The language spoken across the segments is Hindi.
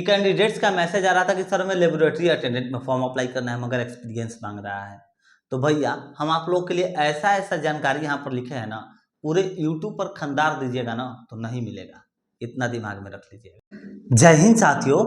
कैंडिडेट्स का मैसेज आ रहा था कि सर हमें लेबोरेटरी अटेंडेंट में फॉर्म अप्लाई करना है मगर एक्सपीरियंस मांग रहा है। तो भैया हम आप लोग के लिए ऐसा ऐसा जानकारी यहाँ पर लिखे हैं ना, पूरे यूट्यूब पर खंदार दीजिएगा ना तो नहीं मिलेगा, इतना दिमाग में रख लीजिएगा। जय हिंद साथियों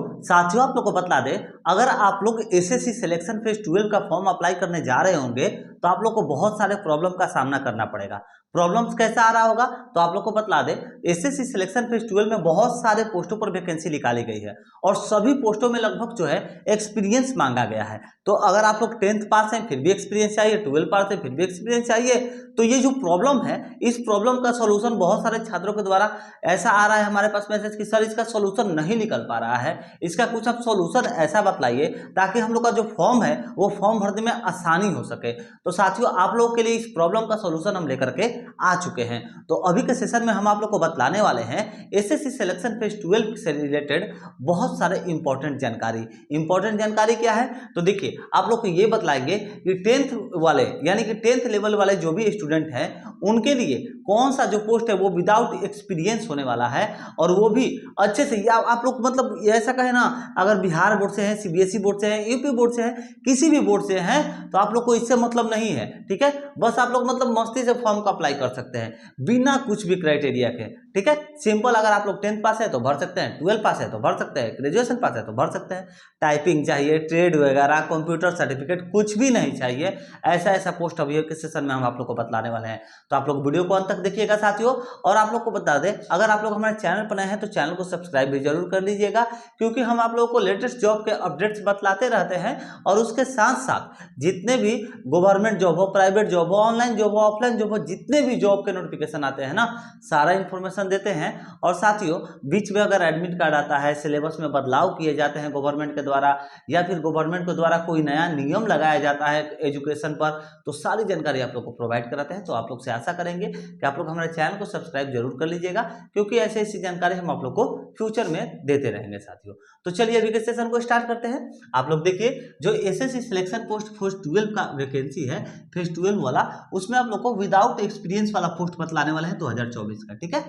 आप लोग को बतला दे, अगर आप लोग एसएससी सिलेक्शन फेज 12 का फॉर्म अप्लाई करने जा रहे होंगे तो आप लोग को बहुत सारे प्रॉब्लम का सामना करना पड़ेगा। प्रॉब्लम्स कैसा आ रहा होगा तो आप लोग को बतला दे, एसएससी सिलेक्शन फेज 12 में बहुत सारे पोस्टों पर वैकेंसी निकाली गई है और सभी पोस्टों में लगभग जो है एक्सपीरियंस मांगा गया है। तो अगर आप लोग 10th पास हैं फिर भी एक्सपीरियंस चाहिए, 12 पास है फिर भी एक्सपीरियंस चाहिए, तो ये जो प्रॉब्लम है इस प्रॉब्लम का सोल्यूशन बहुत सारे छात्रों के द्वारा ऐसा आ रहा है हमारे पास मैसेज कि सर इसका सोल्यूशन नहीं निकल पा रहा है, इसका कुछ आप सोल्यूशन ऐसा बतलाइए ताकि हम लोग का जो फॉर्म है वो फॉर्म भरने में आसानी हो सके। तो साथियों आप लोगों के लिए इस प्रॉब्लम का सोल्यूशन हम लेकर के आ चुके हैं। तो अभी के सेशन में हम आप लोग को बतलाने वाले हैं एसएससी सिलेक्शन फेज 12 से रिलेटेड बहुत सारे इंपॉर्टेंट जानकारी क्या है। तो देखिए आप लोग को ये बतलाएंगे कि 10th वाले यानी कि 10th लेवल वाले जो भी स्टूडेंट हैं उनके लिए कौन सा जो पोस्ट है वो विदाउट एक्सपीरियंस होने वाला है और वो भी अच्छे से। या आप लोग मतलब ऐसा कहे ना, अगर बिहार बोर्ड से हैं, सीबीएसई बोर्ड से हैं, यूपी बोर्ड से हैं, किसी भी बोर्ड से हैं तो आप लोग को इससे मतलब नहीं है, ठीक है। बस आप लोग मतलब मस्ती से फॉर्म को अप्लाई कर सकते हैं बिना कुछ भी क्राइटेरिया के, ठीक है। सिंपल, अगर आप लोग 10th पास है तो भर सकते हैं, 12 पास है तो भर सकते हैं, ग्रेजुएशन पास है तो भर सकते हैं। टाइपिंग चाहिए, ट्रेड वगैरह, कंप्यूटर सर्टिफिकेट कुछ भी नहीं चाहिए। ऐसा ऐसा पोस्ट अभी के सेशन में हम आप लोग को बतलाने वाले हैं। तो आप लोग वीडियो को अंत तक देखिएगा साथियों। और आप लोग को बता दें, अगर आप लोग हमारे चैनल पर नए हैं तो चैनल को सब्सक्राइब भी जरूर कर लीजिएगा, क्योंकि हम आप लोगों को लेटेस्ट जॉब के अपडेट्स बतलाते रहते हैं और उसके साथ साथ जितने भी गवर्नमेंट जॉब हो, प्राइवेट जॉब हो, ऑनलाइन जॉब हो, ऑफलाइन जॉब हो, जितने भी जॉब के नोटिफिकेशन आते हैं ना सारा इंफॉर्मेशन देते हैं। और साथियों बीच में अगर एडमिट कार्ड आता है, सिलेबस में बदलाव किए जाते हैं गवर्नमेंट के द्वारा या फिर गवर्नमेंट के द्वारा कोई नया नियम लगाया जाता है एजुकेशन पर, तो सारी जानकारी आप लोग को प्रोवाइड कराते हैं। तो आप लोग से आशा करेंगे कि आप लोग हमारे चैनल को सब्सक्राइब जरूर कर लीजिएगा, क्योंकि ऐसे ऐसी जानकारी हम आप लोग को फ्यूचर में देते रहेंगे साथियों। तो चलिए अभी के सेशन को स्टार्ट करते हैं। आप लोग देखिए, जो एसएससी सिलेक्शन पोस्ट फेज 12 का वैकेंसी है फेज 12 वाला, उसमें आप लोग को विदाउट एक्सपीरियंस वाला पोस्ट बतलाने वाले हैं 2024 का, ठीक है।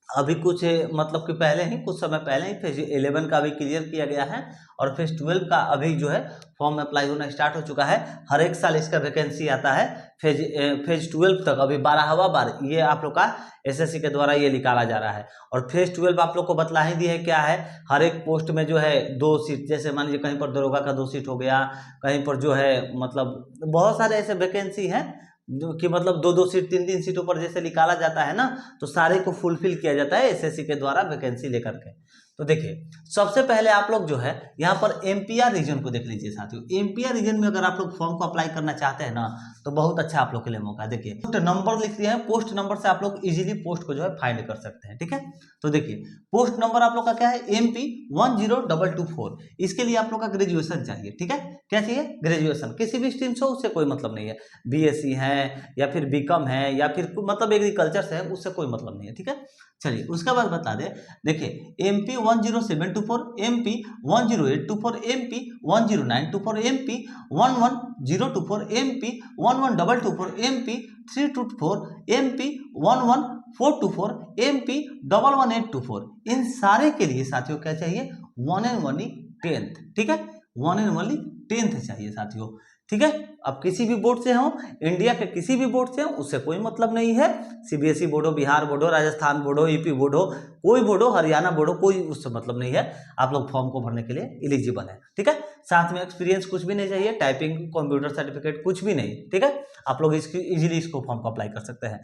अभी कुछ मतलब कि पहले ही कुछ समय पहले ही फेज 11 का भी क्लियर किया गया है और फेज 12 का अभी जो है फॉर्म अप्लाई होना स्टार्ट हो चुका है। हर एक साल इसका वैकेंसी आता है फेज 12 तक। अभी 12वां बार ये आप लोग का एसएससी के द्वारा ये निकाला जा रहा है। और फेज 12 आप लोग को बतला ही दी है क्या है, हर एक पोस्ट में जो है 2 सीट, जैसे मान लीजिए कहीं पर दरोगा का 2 सीट हो गया, कहीं पर जो है मतलब बहुत सारे ऐसे वैकेंसी हैं कि मतलब 2-2 सीट 3-3 सीटों पर जैसे निकाला जाता है ना, तो सारे को फुलफिल किया जाता है एसएससी के द्वारा वैकेंसी लेकर के। तो देखिए सबसे पहले आप लोग जो है यहाँ पर एमपीआर रीजन को देख लीजिए साथियों। एमपीआर रीजन में अगर आप लोग फॉर्म को अप्लाई करना चाहते हैं ना तो बहुत अच्छा आप लोग के लिए मौका है। देखिए पोस्ट नंबर लिख दिया है, पोस्ट नंबर से आप लोग इजीली पोस्ट को जो है फाइंड कर सकते हैं, ठीक है। तो देखिए पोस्ट नंबर आप लोग का क्या है, MP 10224। इसके लिए आप लोग का ग्रेजुएशन चाहिए, ठीक है। क्या चाहिए, ग्रेजुएशन, किसी भी स्ट्रीम से, उससे कोई मतलब नहीं है। बीएससी है या फिर बीकॉम है या फिर मतलब एग्रीकल्चर से है, उससे कोई मतलब नहीं है, ठीक है। चलिए उसके बाद बता दें, देखिए MP 10724, MP 10824, MP 10924, MP 11024, MP 11224, MP 324, MP 11424, MP 11824। इन सारे के लिए साथियों क्या चाहिए, 1 and only 10th, ठीक है। 1 and only 10th चाहिए साथियों, ठीक है। अब किसी भी बोर्ड से हो, इंडिया के किसी भी बोर्ड से हो, उससे कोई मतलब नहीं है। सीबीएसई बोर्ड हो, बिहार बोर्ड हो, राजस्थान बोर्ड हो, यूपी बोर्ड हो, कोई बोर्ड हो, हरियाणा बोर्ड हो, कोई उससे मतलब नहीं है। आप लोग फॉर्म को भरने के लिए एलिजिबल है, ठीक है। साथ में एक्सपीरियंस कुछ भी नहीं चाहिए, टाइपिंग, कंप्यूटर सर्टिफिकेट कुछ भी नहीं, ठीक है। आप लोग इसकी इजीली इसको फॉर्म को अप्लाई कर सकते हैं।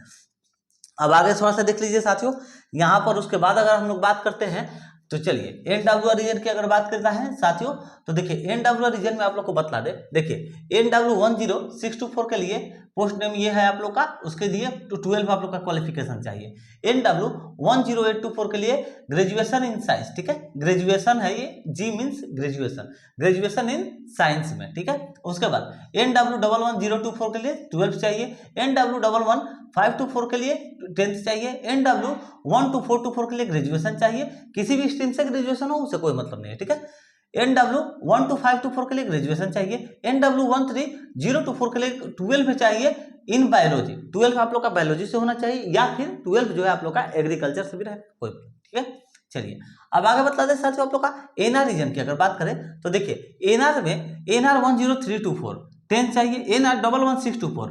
अब आगे थोड़ा सा देख लीजिए साथियों, यहाँ पर उसके बाद अगर हम लोग बात करते हैं तो चलिए एनडब्ल्यूआर रीजन की अगर बात करता है साथियों, तो देखिए एनडब्ल्यूआर रीजन में आप लोग को बतला दे, देखिए एनडब्ल्यू 10624 के लिए पोस्ट नेम ये है आप लोग का, उसके लिए 12 आप लोग का क्वालिफिकेशन चाहिए। एनडब्ल्यू 10824 के लिए ग्रेजुएशन इन साइंस, ठीक है। ग्रेजुएशन है ये, G means graduation, graduation in science में, ठीक है। उसके बाद एनडब्ल्यू 11024 के लिए 12 चाहिए, एनडब्ल्यू 11524 के लिए 10th चाहिए, एनडब्ल्यू 12424 के लिए ग्रेजुएशन चाहिए, किसी भी स्ट्रीम से ग्रेजुएशन हो उससे कोई मतलब नहीं है, ठीक है। एनडब्ल्यू 12524 के लिए ग्रेजुएशन चाहिए, एनडब्ल्यू 13024 के लिए 12 चाहिए इन बायोलॉजी, 12 आप लोग का बायोलॉजी से होना चाहिए या फिर 12 जो है आप लोग का एग्रीकल्चर से भी रहे, कोई, ठीक है। चलिए अब आगे बता दें साथियों आप लोग का एनआर रीजन की अगर बात करें तो देखिए एनआर में एनआर 10324 10 चाहिए, एनआर 11624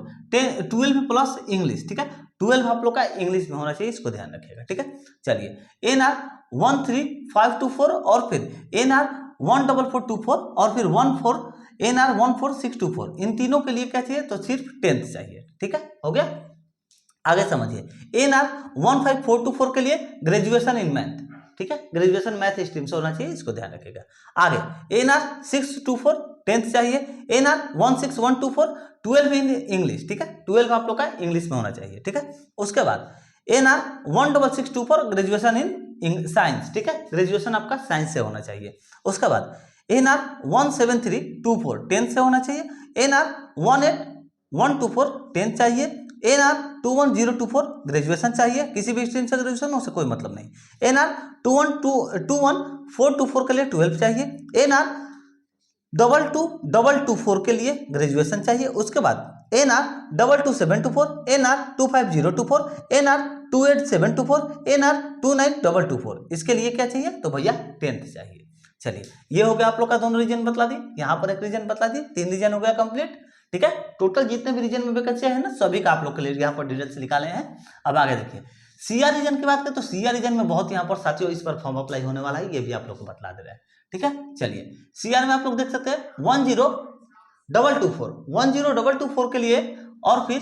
12 प्लस इंग्लिश, ठीक है 12 आप लोग का इंग्लिश में होना चाहिए, इसको ध्यान रखिएगा, ठीक है। चलिए एनआर 13524 और फिर एनआर 14424 और फिर 14 एनआर 14624 इन तीनों के लिए क्या चाहिए तो सिर्फ 10th चाहिए, ठीक है हो गया। आगे समझिए एनआर 15424 के लिए ग्रेजुएशन इन मैथ, ठीक है ग्रेजुएशन मैथ स्ट्रीम से होना चाहिए, इसको ध्यान रखिएगा। आगे एनआर 624 10th चाहिए, एनआर 16124 12 इन इंग्लिश, ठीक है 12 आप लोग का इंग्लिश में होना चाहिए, ठीक है। उसके बाद एनआर 16624 ग्रेजुएशन इन साइंस, ठीक है ग्रेजुएशन आपका साइंस से होना चाहिए। उसके बाद एनआर 17324 10th से होना चाहिए, एनआर 18124 10th चाहिए, एनआर 21024 ग्रेजुएशन चाहिए, किसी भी स्ट्रीम से ग्रेजुएशन उससे कोई मतलब नहीं। एनआर 21424 के लिए 12 चाहिए, एनआर 22224 के लिए ग्रेजुएशन चाहिए। उसके बाद एनआर 22724, एनआर 25024, एनआर 28724, एनआर 29224 इसके लिए क्या चाहिए तो भैया 10th चाहिए। चलिए ये हो गया आप लोग का दोनों रीजन बतला दी, यहाँ पर एक रीजन बतला दी, 3 रीजन हो गया कंप्लीट, ठीक है। टोटल जितने भी रीजन में वैकेंसी है ना सभी का आप लोग के लिए यहाँ पर डिटेल्स निकाले हैं। अब आगे देखिए सीआर रीजन की बात करें तो सीआर रीजन में बहुत यहाँ पर साथियों इस पर फॉर्म अप्लाई होने वाला है, ये भी आप लोग को बतला दे रहा है, ठीक है। चलिए सीआर में आप लोग देख सकते हैं 10224 के लिए और फिर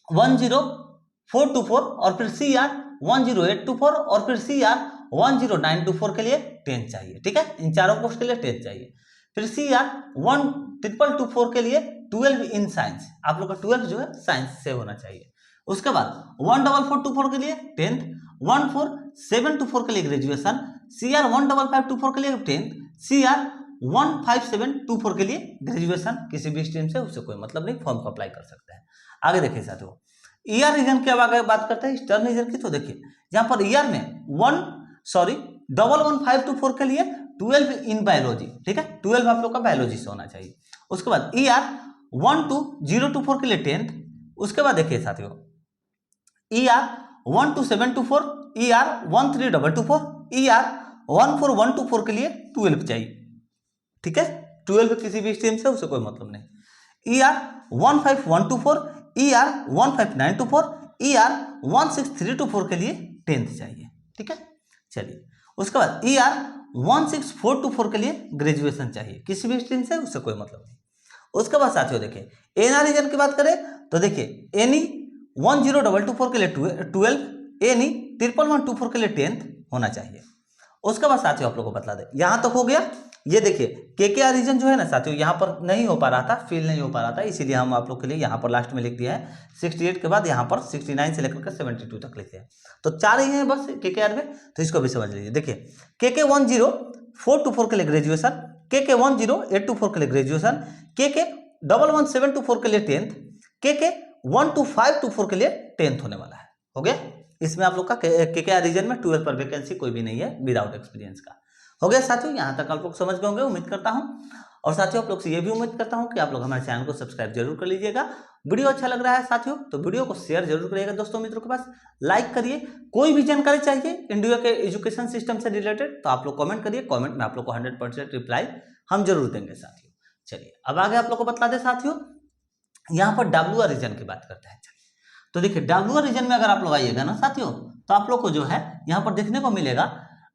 10424 और फिर सीआर 10824 और फिर सीआर 10924 के लिए 10 चाहिए, ठीक है इन चारों पोस्ट के लिए 10 चाहिए। फिर सीआर 12224 के लिए 12 इन साइंस, आप लोग का 12 जो है साइंस से होना चाहिए। उसके बाद 14424 के लिए 10th, 14724 के लिए ग्रेजुएशन, सीआर 15524 के लिए 10th, सीआर 15724 के लिए ग्रेजुएशन, किसी भी स्ट्रीम से उससे कोई मतलब नहीं, फॉर्म को अप्लाई कर सकते हैं। आगे देखिए साथियों ईआर रीजन की अब आगे बात करते हैं स्टर्न रीजन की, तो देखिए यहाँ पर ईआर में 11524 के लिए 12 इन बायोलॉजी, ठीक है 12 आप लोग का बायोलॉजी से होना चाहिए। उसके बाद ईआर 12024 के लिए 10th, उसके बाद देखिए साथियों ईआर 12724, ईआर 13224, ईआर 14124 के लिए 12 चाहिए, ठीक है 12 किसी भी स्ट्रीम से उससे कोई मतलब नहीं। ईआर 15124, ईआर 15924, ईआर 16324 के लिए 10th चाहिए, ठीक है। चलिए उसके बाद ईआर 16424 के लिए ग्रेजुएशन चाहिए, किसी भी स्ट्रीम से उससे कोई मतलब नहीं। उसके बाद साथियों देखिए एनआर रीजन की बात करें तो देखिए एनी 10224 के लिए 12, एनी 11124 के लिए 10th होना चाहिए। उसके बाद साथियों आप लोग को बतला दे यहां तक हो गया। ये देखिए केकेआर रीजन जो है ना साथियों यहाँ पर नहीं हो पा रहा था, फिल नहीं हो पा रहा था, इसीलिए हम आप लोग के लिए यहाँ पर लास्ट में लिख दिया है 68 के बाद यहाँ पर 69 से लेकर के 72 तक लिखे हैं, तो 4 ही हैं बस केकेआर में, तो इसको भी समझ लीजिए। देखिए केके 10424 के लिए ग्रेजुएशन, केके 10824 के लिए ग्रेजुएशन, केके 11724 के लिए 10th, केके 12524 के लिए 10th होने वाला है, हो गया। इसमें आप लोग का केकेआर रीजन में 12 पर वैकेंसी कोई भी नहीं है विदाउट एक्सपीरियंस का, हो गया साथियों। यहाँ तक आप लोग समझ गए होंगे उम्मीद करता हूँ, और साथियों आप लोग से ये भी उम्मीद करता हूँ कि आप लोग हमारे चैनल को सब्सक्राइब जरूर कर लीजिएगा। वीडियो अच्छा लग रहा है साथियों तो वीडियो को शेयर जरूर करिएगा दोस्तों मित्रों के पास, लाइक करिए। कोई भी जानकारी चाहिए इंडिया के एजुकेशन सिस्टम से रिलेटेड तो आप लोग कमेंट करिए, कमेंट में आप लोग को 100% रिप्लाई हम जरूर देंगे साथियों। चलिए अब आगे आप लोग को बता दें साथियों यहाँ पर WR रीजन की बात करते हैं। तो देखिए WR रीजन में अगर आप लोग आइएगा ना साथियों तो आप लोग को जो है यहाँ पर देखने को मिलेगा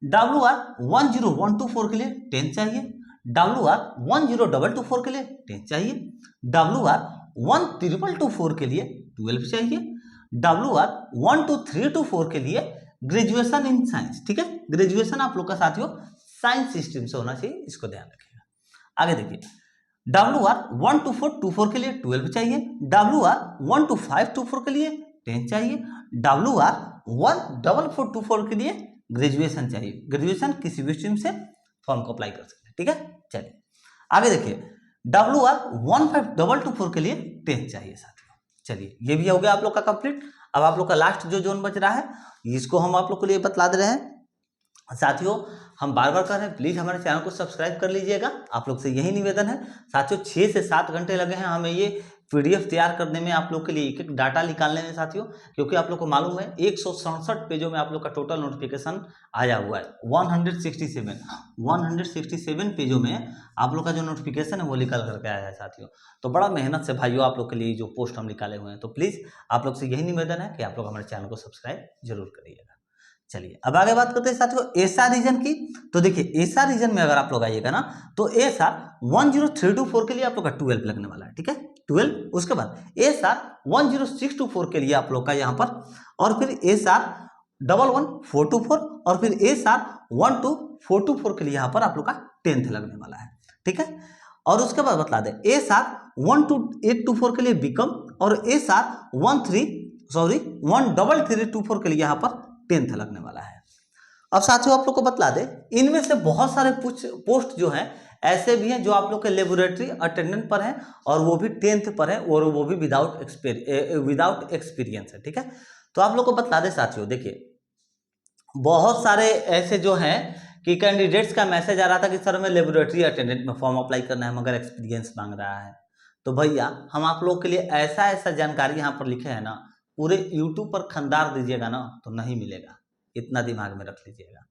WR 10124 के लिए 10 चाहिए, WR 10224 के लिए 10 चाहिए, WR 13224 के लिए 12 चाहिए, WR 12324 के लिए ग्रेजुएशन इन साइंस, ठीक है ग्रेजुएशन आप लोग का साथियों साइंस स्ट्रीम से होना चाहिए, इसको ध्यान रखिएगा। आगे देखिए WR 12424 के लिए 12 चाहिए, WR 12524 के लिए 10 चाहिए, WR 14424 के लिए ग्रेजुएशन चाहिए, ग्रेजुएशन किसी भी स्ट्रीम से फॉर्म को अप्लाई कर सकते हैं, ठीक है। चलिए आगे देखिए WR 15224 के लिए 10 चाहिए साथियों। चलिए ये भी हो गया आप लोग का कंप्लीट। अब आप लोग का लास्ट जो जोन बच रहा है इसको हम आप लोग के लिए बतला दे रहे हैं साथियों। हम बार बार कह रहे हैं प्लीज हमारे चैनल को सब्सक्राइब कर लीजिएगा, आप लोग से यही निवेदन है साथियों। 6 से 7 घंटे लगे हैं हमें ये पीडीएफ तैयार करने में, आप लोग के लिए एक एक डाटा निकालने में साथियों, क्योंकि आप लोग को मालूम है 167 पेजों में आप लोग का टोटल नोटिफिकेशन आया हुआ है। 167 पेजों में आप लोग का जो नोटिफिकेशन है वो निकल करके आया है साथियों। तो बड़ा मेहनत से भाइयों आप लोग के लिए जो पोस्ट हम निकाले हुए हैं, तो प्लीज़ आप लोग से यही निवेदन है कि आप लोग हमारे चैनल को सब्सक्राइब जरूर करिएगा। चलिए अब आगे बात करते हैं साथियों एसा रीजन की। तो देखिए एसा रीजन में अगर आप लोग आइएगा ना, तो एसा 10324 के लिए आप लोग का 12 लगने वाला है, ठीक है 12। उसके बाद एसा 10624 के लिए आप लोग का यहाँ पर, और फिर एसा 11424, और फिर एसा 12424 के लिए यहाँ पर आप लोग का 10th लगने वाला है, ठीक है। और उसके बाद बता दें एसा 12824 के लिए बीकॉम, और एसा 13324 के लिए यहाँ पर 10th लगने वाला है। अब साथियों आप लोग को बतला दे, इनमें से बहुत सारे पोस्ट जो हैं ऐसे भी हैं जो आप लोग के लेबोरेटरी अटेंडेंट पर हैं, और वो भी 10th पर है, और वो भी विदाउट एक्सपीरियंस है, ठीक है। तो आप लोग को बतला दे साथियों, देखिए बहुत सारे ऐसे जो हैं कि कैंडिडेट्स का मैसेज आ रहा था कि सर मैं लेबोरेटरी अटेंडेंट में फॉर्म अप्लाई करना है मगर एक्सपीरियंस मांग रहा है। तो भैया हम आप लोग के लिए ऐसा जानकारी यहाँ पर लिखे है ना, पूरे यूट्यूब पर खंदार दीजिएगा ना तो नहीं मिलेगा, इतना दिमाग में रख लीजिएगा।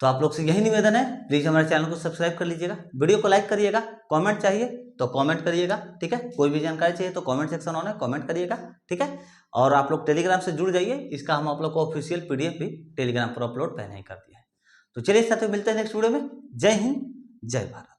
तो आप लोग से यही निवेदन है, प्लीज हमारे चैनल को सब्सक्राइब कर लीजिएगा, वीडियो को लाइक करिएगा, कमेंट चाहिए तो कमेंट करिएगा, ठीक है। कोई भी जानकारी चाहिए तो कमेंट सेक्शन ऑन है, कमेंट करिएगा, ठीक है। और आप लोग टेलीग्राम से जुड़ जाइए, इसका हम आप लोग को ऑफिशियल पीडीएफ भी टेलीग्राम पर अपलोड पहले ही कर दिया है। तो चलिए साथियों मिलते हैं नेक्स्ट वीडियो में। जय हिंद, जय भारत।